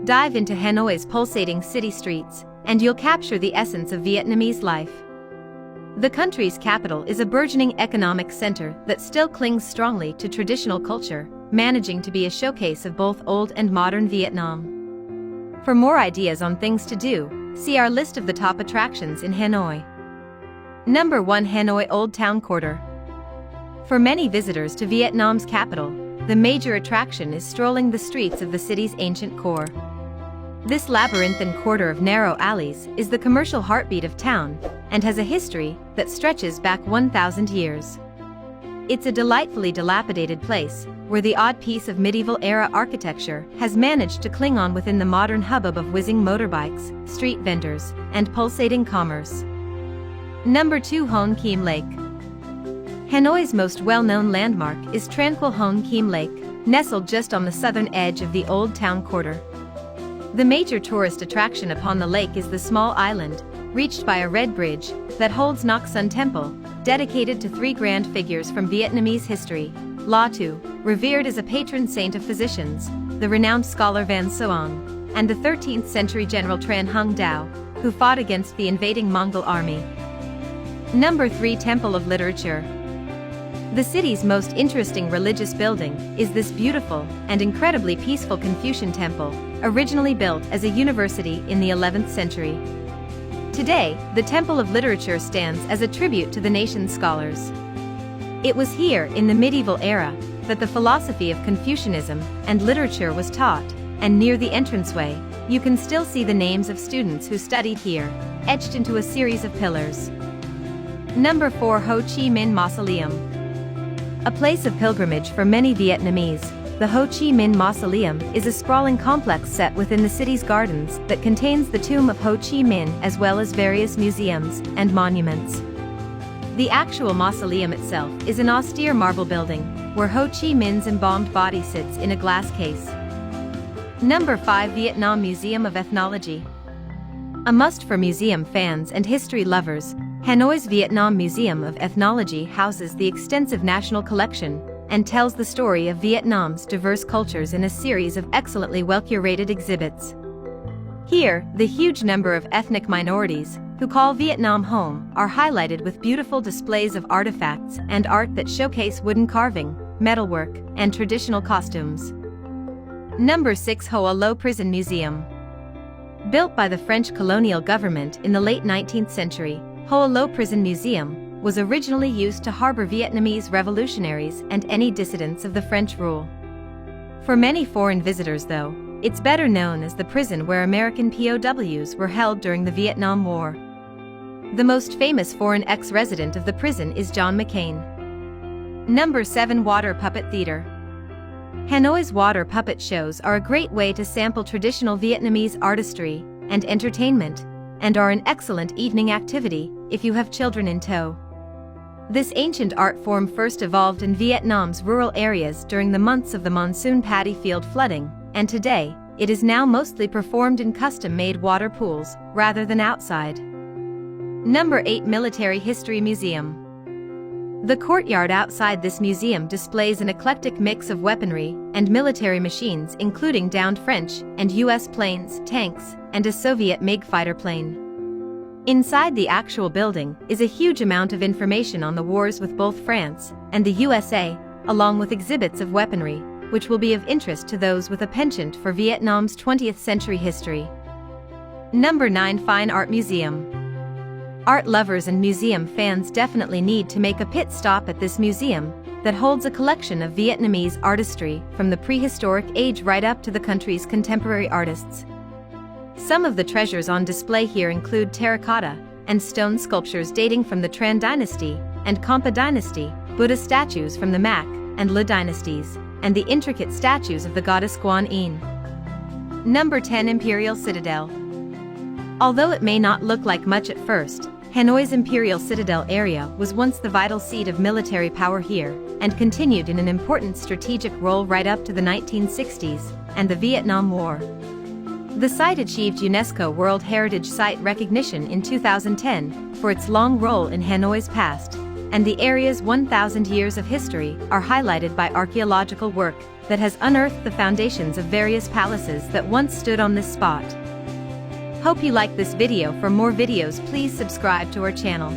Dive into Hanoi's pulsating city streets, and you'll capture the essence of Vietnamese life. The country's capital is a burgeoning economic center that still clings strongly to traditional culture, managing to be a showcase of both old and modern Vietnam. For more ideas on things to do, see our list of the top attractions in Hanoi. Number 1. Hanoi Old Town Quarter. For many visitors to Vietnam's capital, the major attraction is strolling the streets of the city's ancient core. This labyrinthine quarter of narrow alleys is the commercial heartbeat of town and has a history that stretches back 1,000 years. It's a delightfully dilapidated place where the odd piece of medieval-era architecture has managed to cling on within the modern hubbub of whizzing motorbikes, street vendors, and pulsating commerce. Number 2. Hon Kim Lake. Hanoi's most well-known landmark is tranquil Hon Kim Lake, nestled just on the southern edge of the Old Town Quarter. The major tourist attraction upon the lake is the small island, reached by a red bridge, that holds Ngoc Sun Temple, dedicated to 3 grand figures from Vietnamese history: La Tu, revered as a patron saint of physicians, the renowned scholar Van Xuong, and the 13th century general Tran Hung Dao, who fought against the invading Mongol army. Number 3. Temple of Literature. The city's most interesting religious building is this beautiful and incredibly peaceful Confucian temple, originally built as a university in the 11th century. Today, the Temple of Literature stands as a tribute to the nation's scholars. It was here, in the medieval era, that the philosophy of Confucianism and literature was taught, and near the entranceway, you can still see the names of students who studied here, etched into a series of pillars. Number 4. Ho Chi Minh Mausoleum. A place of pilgrimage for many Vietnamese, the Ho Chi Minh Mausoleum is a sprawling complex set within the city's gardens that contains the tomb of Ho Chi Minh as well as various museums and monuments. The actual mausoleum itself is an austere marble building, where Ho Chi Minh's embalmed body sits in a glass case. Number 5. Vietnam Museum of Ethnology. A must for museum fans and history lovers, Hanoi's Vietnam Museum of Ethnology houses the extensive national collection and tells the story of Vietnam's diverse cultures in a series of excellently well-curated exhibits. Here, the huge number of ethnic minorities who call Vietnam home are highlighted with beautiful displays of artifacts and art that showcase wooden carving, metalwork, and traditional costumes. Number 6. Hoa Lo Prison Museum. Built by the French colonial government in the late 19th century, Hoa Lo Prison Museum was originally used to harbor Vietnamese revolutionaries and any dissidents of the French rule. For many foreign visitors, though, it's better known as the prison where American POWs were held during the Vietnam War. The most famous foreign ex-resident of the prison is John McCain. Number 7. Water Puppet Theater. Hanoi's water puppet shows are a great way to sample traditional Vietnamese artistry and entertainment, and are an excellent evening activity if you have children in tow. This ancient art form first evolved in Vietnam's rural areas during the months of the monsoon paddy field flooding, and today, it is now mostly performed in custom-made water pools, rather than outside. Number 8. Military History Museum. The courtyard outside this museum displays an eclectic mix of weaponry and military machines, including downed French and US planes, tanks, and a Soviet MiG fighter plane. Inside the actual building is a huge amount of information on the wars with both France and the USA, along with exhibits of weaponry, which will be of interest to those with a penchant for Vietnam's 20th century history. Number 9. Fine Art Museum. Art lovers and museum fans definitely need to make a pit stop at this museum that holds a collection of Vietnamese artistry from the prehistoric age right up to the country's contemporary artists. Some of the treasures on display here include terracotta and stone sculptures dating from the Tran Dynasty and Kompa Dynasty, Buddha statues from the Mac and Le dynasties, and the intricate statues of the goddess Guan Yin. Number 10. Imperial Citadel. Although it may not look like much at first, Hanoi's Imperial Citadel area was once the vital seat of military power here, and continued in an important strategic role right up to the 1960s and the Vietnam War. The site achieved UNESCO World Heritage Site recognition in 2010 for its long role in Hanoi's past, and the area's 1,000 years of history are highlighted by archaeological work that has unearthed the foundations of various palaces that once stood on this spot. Hope you like this video. For more videos, please subscribe to our channel.